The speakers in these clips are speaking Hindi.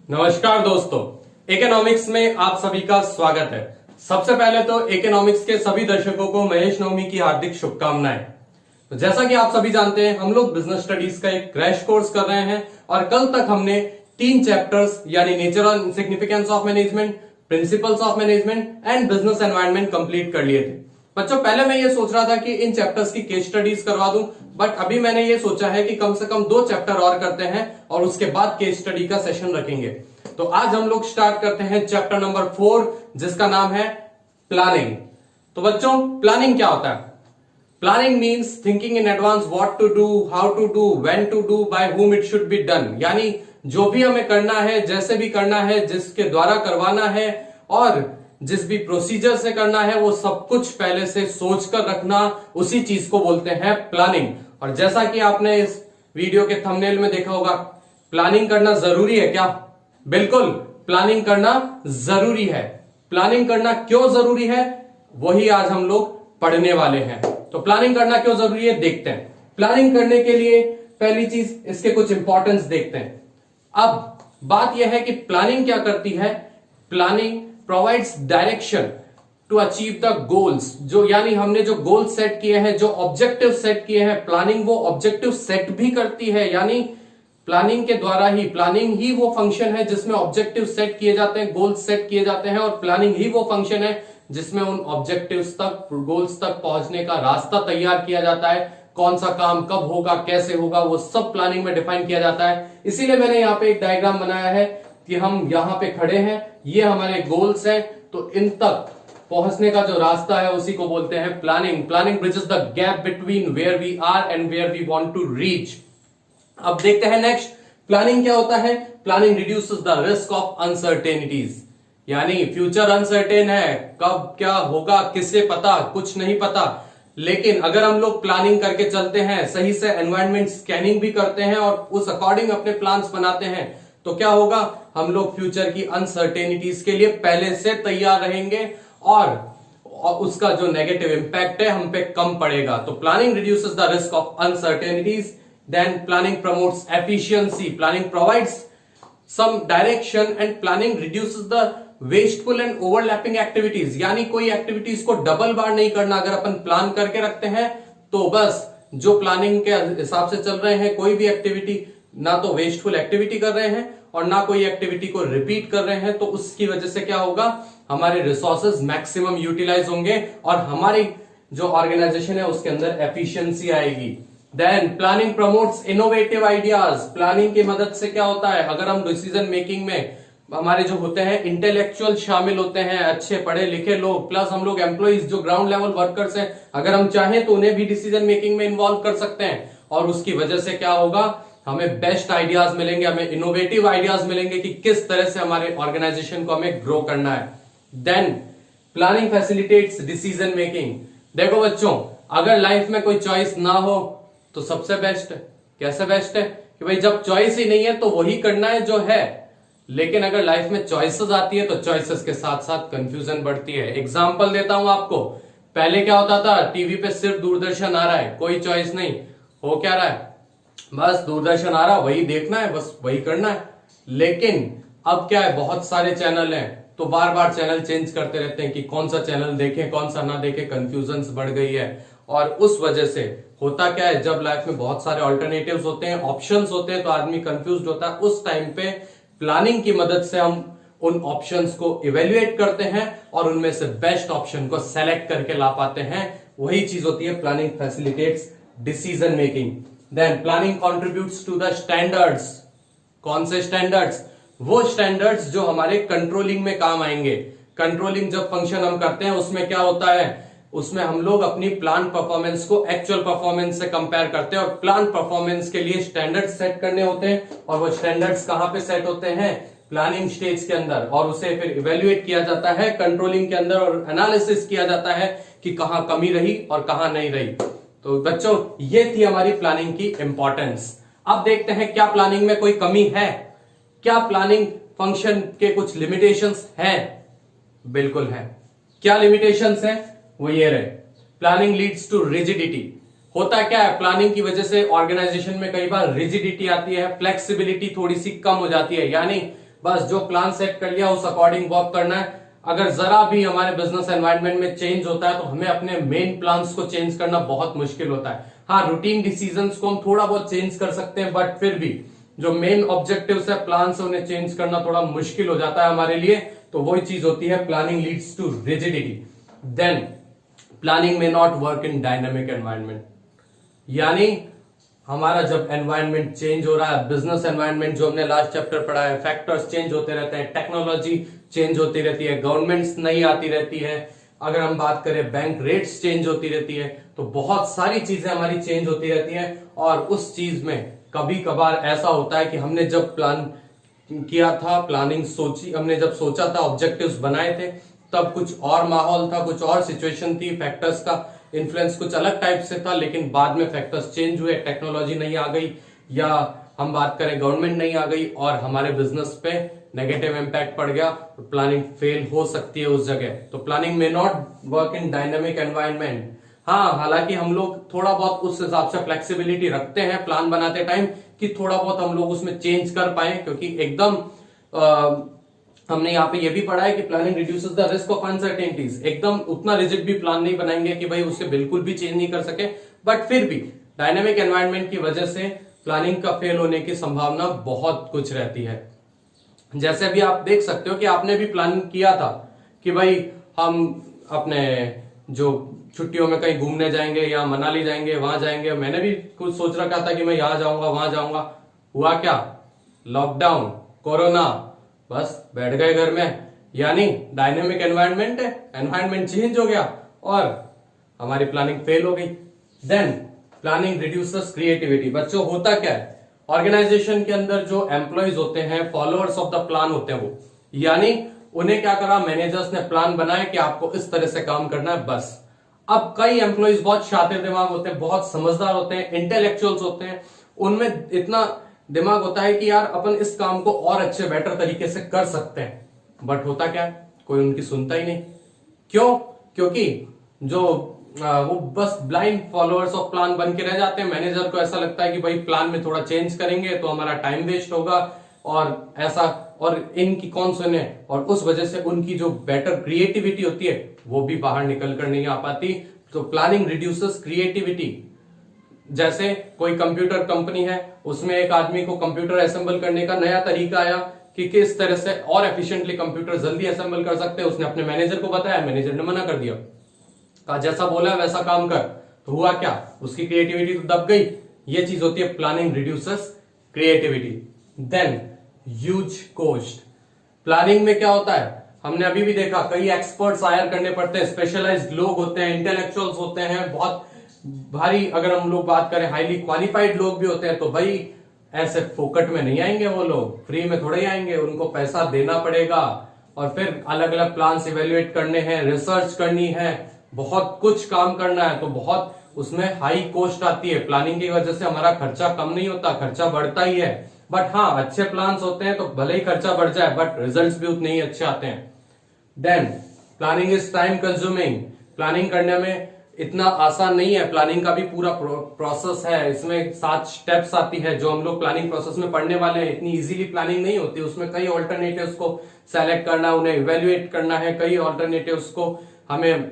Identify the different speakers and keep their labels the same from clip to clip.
Speaker 1: नमस्कार दोस्तों, इकोनॉमिक्स में आप सभी का स्वागत है। सबसे पहले तो इकोनॉमिक्स के सभी दर्शकों को महेश नवमी की हार्दिक शुभकामनाएं। तो जैसा कि आप सभी जानते हैं, हम लोग बिजनेस स्टडीज का एक क्रैश कोर्स कर रहे हैं और कल तक हमने 3 चैप्टर्स यानी नेचर और significance of management, principles of management and business environment complete कर लिए थे। बच्चों, पहले मैं ये सोच रहा था कि इन चैप्टर्स की केस स्टडीज करवा दूं, बट अभी मैंने ये सोचा है कि कम से कम 2 चैप्टर और करते हैं और उसके बाद केस स्टडी का सेशन रखेंगे। तो आज हम लोग स्टार्ट करते हैं चैप्टर नंबर 4, जिसका नाम है प्लानिंग। तो बच्चों, प्लानिंग क्या होता है? Planning means thinking in advance what to do, how to do, when to do, by whom it should be done. यानी जो भी हमें करना है, जैसे भी करना है, जिसके द्वारा करवाना है और जिस भी प्रोसीजर से करना है, वो सब कुछ पहले से सोच कर रखना, उसी चीज को बोलते हैं प्लानिंग। और जैसा कि आपने इस वीडियो के थंबनेल में देखा होगा, प्लानिंग करना जरूरी है क्या? बिल्कुल, प्लानिंग करना जरूरी है। प्लानिंग करना क्यों जरूरी है, वही आज हम लोग पढ़ने वाले हैं। तो प्लानिंग करना क्यों जरूरी है, देखते हैं। प्लानिंग करने के लिए पहली चीज, इसके कुछ इंपॉर्टेंस देखते हैं। अब बात यह है कि प्लानिंग क्या करती है। Planning provides direction to achieve the goals. जो यानी हमने जो गोल सेट किए हैं, जो ऑब्जेक्टिव सेट किए हैं, प्लानिंग वो ऑब्जेक्टिव सेट भी करती है। यानी प्लानिंग के द्वारा ही, प्लानिंग ही वो फंक्शन है जिसमें ऑब्जेक्टिव सेट किए जाते हैं, गोल्स सेट किए जाते हैं, और प्लानिंग ही वो फंक्शन है जिसमें उन ऑब्जेक्टिव्स तक, गोल्स तक पहुंचने का रास्ता तैयार किया जाता है। कौन सा काम कब होगा, कैसे होगा, वो सब प्लानिंग में डिफाइन किया जाता है। इसीलिए मैंने यहाँ पे एक डायग्राम बनाया है कि हम यहाँ पे खड़े हैं, ये हमारे गोल्स हैं, तो इन तक पहुंचने का जो रास्ता है उसी को बोलते हैं planning. Planning bridges the gap between where we are and where we want to reach. अब देखते हैं नेक्स्ट, प्लानिंग क्या होता है। Planning reduces the risk of uncertainties. यानी फ्यूचर अनसर्टेन है, कब क्या होगा किसे पता, कुछ नहीं पता। लेकिन अगर हम लोग प्लानिंग करके चलते हैं, सही से एनवायरनमेंट स्कैनिंग भी करते हैं और उस अकॉर्डिंग अपने प्लान्स बनाते हैं, तो क्या होगा, हम लोग फ्यूचर की अनसर्टेनिटीज के लिए पहले से तैयार रहेंगे और उसका जो नेगेटिव इंपैक्ट है हम पे कम पड़ेगा। तो planning reduces the risk of uncertainties. Then planning promotes efficiency. Planning provides some direction and planning reduces the wasteful and overlapping activities. यानी कोई एक्टिविटीज को डबल बार नहीं करना। अगर अपन प्लान करके रखते हैं तो बस जो प्लानिंग के हिसाब से चल रहे हैं, कोई भी एक्टिविटी ना तो वेस्टफुल एक्टिविटी कर रहे हैं और ना कोई एक्टिविटी को रिपीट कर रहे हैं, तो उसकी वजह से क्या होगा, हमारे रिसोर्सेज मैक्सिमम यूटिलाइज होंगे और हमारी जो ऑर्गेनाइजेशन है उसके अंदर एफिशिएंसी आएगी। Then planning promotes innovative ideas. Planning की मदद से क्या होता है, अगर हम डिसीजन मेकिंग में हमारे जो होते हैं इंटेलेक्चुअल शामिल होते हैं, अच्छे पढ़े लिखे लोग, प्लस हम लोग एम्प्लॉइज जो ग्राउंड लेवल वर्कर्स हैं, अगर हम चाहें तो उन्हें भी डिसीजन मेकिंग में इन्वॉल्व कर सकते हैं और उसकी वजह से क्या होगा, हमें बेस्ट आइडियाज मिलेंगे, हमें इनोवेटिव आइडियाज मिलेंगे कि किस तरह से हमारे ऑर्गेनाइजेशन को हमें ग्रो करना है। Then planning facilitates decision making. देखो बच्चों, अगर लाइफ में कोई चॉइस ना हो तो सबसे बेस्ट है। कैसे बेस्ट है कि भाई जब चॉइस ही नहीं है तो वही करना है जो है। लेकिन अगर लाइफ में चॉइसेस आती है तो चॉइसेस के साथ साथ कंफ्यूजन बढ़ती है। एग्जांपल देता हूं आपको, पहले क्या होता था, टीवी पे सिर्फ दूरदर्शन आ रहा है, कोई चॉइस नहीं, हो क्या रहा है, बस दूरदर्शन आ रहा, वही देखना है, बस वही करना है। लेकिन अब क्या है, बहुत सारे चैनल हैं, तो बार बार चैनल चेंज करते रहते हैं कि कौन सा चैनल देखें कौन सा ना देखें, कंफ्यूजन बढ़ गई है। और उस वजह से होता क्या है, जब लाइफ में बहुत सारे ऑल्टरनेटिव्स होते हैं, ऑप्शंस होते हैं, तो आदमी कंफ्यूज होता है। उस टाइम पे प्लानिंग की मदद से हम उन ऑप्शंस को इवेल्युएट करते हैं और उनमें से बेस्ट ऑप्शन को सेलेक्ट करके ला पाते हैं। वही चीज होती है planning facilitates decision making. Then planning contributes to the standards. कौन से स्टैंडर्ड्स? वो स्टैंडर्ड्स जो हमारे कंट्रोलिंग में काम आएंगे। कंट्रोलिंग जब फंक्शन हम करते हैं उसमें क्या होता है, उसमें हम लोग अपनी प्लान परफॉर्मेंस को एक्चुअल परफॉर्मेंस से कंपेयर करते हैं और प्लान परफॉर्मेंस के लिए स्टैंडर्ड्स सेट करने होते हैं। और वो स्टैंडर्ड्स कहां पे सेट होते हैं, प्लानिंग स्टेज के अंदर, और उसे फिर इवेल्युएट किया जाता है कंट्रोलिंग के अंदर और एनालिसिस किया जाता है कि कहां कमी रही और कहां नहीं रही। तो बच्चों, ये थी हमारी प्लानिंग की इंपॉर्टेंस। अब देखते हैं क्या प्लानिंग में कोई कमी है, क्या प्लानिंग फंक्शन के कुछ लिमिटेशंस हैं? बिल्कुल है। क्या लिमिटेशंस हैं? वो ये रहे, प्लानिंग लीड्स टू रिजिडिटी। होता क्या है, प्लानिंग की वजह से ऑर्गेनाइजेशन में कई बार रिजिडिटी आती है, फ्लेक्सिबिलिटी थोड़ी सी कम हो जाती है। यानी बस जो प्लान सेट कर लिया उस अकॉर्डिंग वर्क करना है। अगर जरा भी हमारे बिजनेस एनवायरनमेंट में चेंज होता है तो हमें अपने मेन प्लान्स को चेंज करना बहुत मुश्किल होता है। हाँ, रूटीन डिसीजंस को हम थोड़ा बहुत चेंज कर सकते हैं, बट फिर भी जो मेन ऑब्जेक्टिव्स है, प्लान्स है, उन्हें चेंज करना थोड़ा मुश्किल हो जाता है हमारे लिए। तो वही चीज होती है planning leads to rigidity. Then planning में not work in dynamic environment, यानी हमारा जब एनवायरनमेंट चेंज हो रहा है, बिजनेस एनवायरनमेंट जो हमने लास्ट चैप्टर पढ़ा है, फैक्टर्स चेंज होते रहते हैं, टेक्नोलॉजी चेंज होती रहती है, गवर्नमेंट्स नई आती रहती है, अगर हम बात करें बैंक रेट्स चेंज होती रहती है, तो बहुत सारी चीजें हमारी चेंज होती रहती है। और उस चीज में कभी कभार ऐसा होता है कि हमने जब प्लान किया था, प्लानिंग सोची, हमने जब सोचा था, ऑब्जेक्टिव्स बनाए थे, तब कुछ और माहौल था, कुछ और सिचुएशन थी, फैक्टर्स का इन्फ्लुएंस कुछ अलग टाइप से था, लेकिन बाद में फैक्टर्स चेंज हुए, टेक्नोलॉजी नहीं आ गई, या हम बात करें गवर्नमेंट नहीं आ गई और हमारे बिजनेस पे नेगेटिव इंपैक्ट पड़ गया, तो प्लानिंग फेल हो सकती है उस जगह। तो प्लानिंग में not work in dynamic environment. हाँ, हालांकि हम लोग थोड़ा बहुत उस हिसाब से फ्लेक्सिबिलिटी रखते हैं प्लान बनाते टाइम कि थोड़ा बहुत हम लोग उसमें चेंज कर पाए, क्योंकि एकदम हमने यहाँ पे ये भी पढ़ा है कि planning reduces the risk of uncertainties. एकदम उतना रिजिड भी प्लान नहीं बनाएंगे कि भाई उससे बिल्कुल भी चेंज नहीं कर सके, बट फिर भी डायनेमिक एनवायरनमेंट की वजह से प्लानिंग का फेल होने की संभावना बहुत कुछ रहती है। जैसे भी आप देख सकते हो कि आपने भी प्लान किया था कि भाई हम अपने जो छुट्टियों में कहीं घूमने जाएंगे या मनाली जाएंगे, वहां जाएंगे, मैंने भी कुछ सोच रखा था कि मैं यहां जाऊंगा वहां जाऊंगा। हुआ क्या? लॉकडाउन, कोरोना, बस बैठ गए घर में। यानी डायनेमिक एनवायरनमेंट है, एनवायरनमेंट चेंज हो गया और हमारी प्लानिंग फेल हो गई। Then planning reduces creativity. बच्चों, होता क्या है, ऑर्गेनाइजेशन के अंदर जो एम्प्लॉयज होते हैं, फॉलोअर्स ऑफ द प्लान होते हैं, वो यानी उन्हें क्या करा, मैनेजर्स ने प्लान बनाया कि आपको इस तरह से काम करना है, बस। अब कई एम्प्लॉयज बहुत शातिर दिमाग होते हैं, बहुत समझदार होते हैं, इंटेलेक्चुअल्स होते हैं, उनमें इतना दिमाग होता है कि यार अपन इस काम को और अच्छे बेटर तरीके से कर सकते हैं, बट होता क्या है, कोई उनकी सुनता ही नहीं। क्यों? क्योंकि जो वो बस ब्लाइंड फॉलोअर्स ऑफ प्लान बन के रह जाते हैं। मैनेजर को ऐसा लगता है कि भाई प्लान में थोड़ा चेंज करेंगे तो हमारा टाइम वेस्ट होगा और ऐसा, और इनकी कौन सुने, और उस वजह से उनकी जो बेटर क्रिएटिविटी होती है वो भी बाहर निकल कर नहीं आ पाती। तो प्लानिंग रिड्यूसेस क्रिएटिविटी। जैसे कोई कंप्यूटर कंपनी है, उसमें एक आदमी को कंप्यूटर असेंबल करने का नया तरीका आया कि किस तरह से और एफिशिएंटली कंप्यूटर जल्दी असेंबल कर सकते हैं। उसने अपने मैनेजर को बताया, मैनेजर ने मना कर दिया, कहा जैसा बोला वैसा काम कर। तो हुआ क्या, उसकी क्रिएटिविटी तो दब गई। ये चीज होती है planning reduces creativity. Then huge cost. Planning में क्या होता है, हमने अभी भी देखा, कई एक्सपर्ट्स हायर करने पड़ते हैं, स्पेशलाइज्ड लोग होते हैं, इंटेलेक्चुअल्स होते हैं, बहुत भारी, अगर हम लोग बात करें हाईली क्वालिफाइड लोग भी होते हैं। तो भाई ऐसे फोकट में नहीं आएंगे, वो लोग फ्री में थोड़े ही आएंगे, उनको पैसा देना पड़ेगा और फिर अलग अलग प्लान्स इवेल्युएट करने हैं, रिसर्च करनी है, बहुत कुछ काम करना है, तो बहुत उसमें हाई कॉस्ट आती है। प्लानिंग की वजह से हमारा खर्चा कम नहीं होता, खर्चा बढ़ता ही है। बट हाँ, अच्छे प्लान्स होते हैं तो भले ही खर्चा बढ़ जाए, बट रिजल्ट्स भी उतने ही अच्छे आते हैं। Then planning is time consuming. Planning करने में इतना आसान नहीं है, प्लानिंग का भी पूरा प्रोसेस है, इसमें 7 स्टेप्स आती है जो हम लोग प्लानिंग प्रोसेस में पढ़ने वाले हैं। इतनी इजीली प्लानिंग नहीं होती, उसमें कई ऑल्टरनेटिव्स को सेलेक्ट करना, उन्हें इवेल्युएट करना है, कई ऑल्टरनेटिव्स को हमें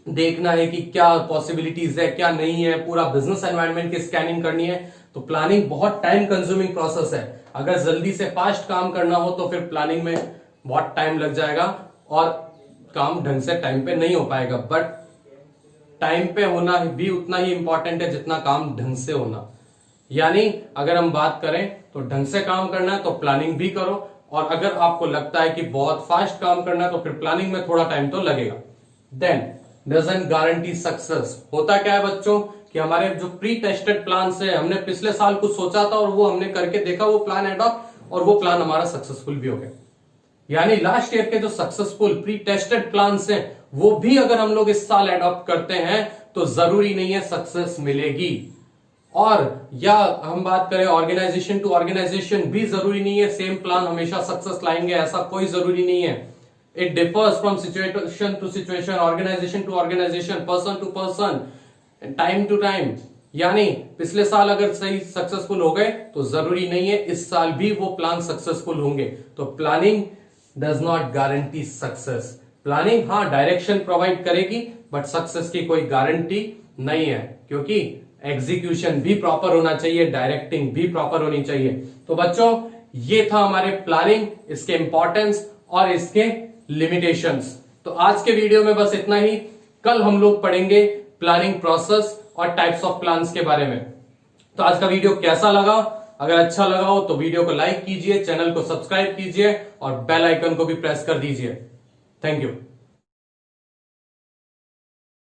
Speaker 1: देखना है कि क्या पॉसिबिलिटीज है, क्या नहीं है, पूरा बिजनेस एनवायरनमेंट की स्कैनिंग करनी है। तो प्लानिंग बहुत टाइम कंज्यूमिंग प्रोसेस है। अगर जल्दी से फास्ट काम करना हो तो फिर प्लानिंग में बहुत टाइम लग जाएगा और काम ढंग से टाइम पे नहीं हो पाएगा। बट टाइम पे होना भी उतना ही इंपॉर्टेंट है जितना काम ढंग से होना। यानी अगर हम बात करें तो ढंग से काम करना है तो प्लानिंग भी करो, और अगर आपको लगता है कि बहुत फास्ट काम करना है तो फिर प्लानिंग में थोड़ा टाइम तो लगेगा। Then doesn't guarantee success. होता क्या है बच्चों कि हमारे जो प्री टेस्टेड प्लान है, हमने पिछले साल कुछ सोचा था और वो हमने करके देखा, वो प्लान एडॉप्ट, और वो प्लान हमारा सक्सेसफुल भी हो गया। यानी लास्ट ईयर के जो सक्सेसफुल प्री टेस्टेड प्लान हैं वो भी अगर हम लोग इस साल एडॉप्ट करते हैं तो जरूरी नहीं है सक्सेस मिलेगी। और या हम बात करें ऑर्गेनाइजेशन टू ऑर्गेनाइजेशन, भी जरूरी नहीं है सेम प्लान हमेशा सक्सेस लाएंगे, ऐसा कोई जरूरी नहीं है। It differs from situation to situation, organisation to organisation, person to person, time to time. यानी पिछले साल अगर सही सक्सेसफुल हो गए तो जरूरी नहीं है इस साल भी वो प्लान सक्सेसफुल होंगे। तो planning does not guarantee success. Planning हाँ डायरेक्शन प्रोवाइड करेगी, बट सक्सेस की कोई गारंटी नहीं है, क्योंकि एग्जीक्यूशन भी प्रॉपर होना चाहिए, डायरेक्टिंग भी प्रॉपर होनी चाहिए। तो बच्चों ये था हमारे प्लानिंग, इसके इंपॉर्टेंस और इसके लिमिटेशंस। तो आज के वीडियो में बस इतना ही। कल हम लोग पढ़ेंगे प्लानिंग प्रोसेस और टाइप्स ऑफ प्लान्स के बारे में। तो आज का वीडियो कैसा लगा? अगर अच्छा लगा हो तो वीडियो को लाइक कीजिए, चैनल को सब्सक्राइब कीजिए और बेल आइकन को भी प्रेस कर दीजिए। Thank you.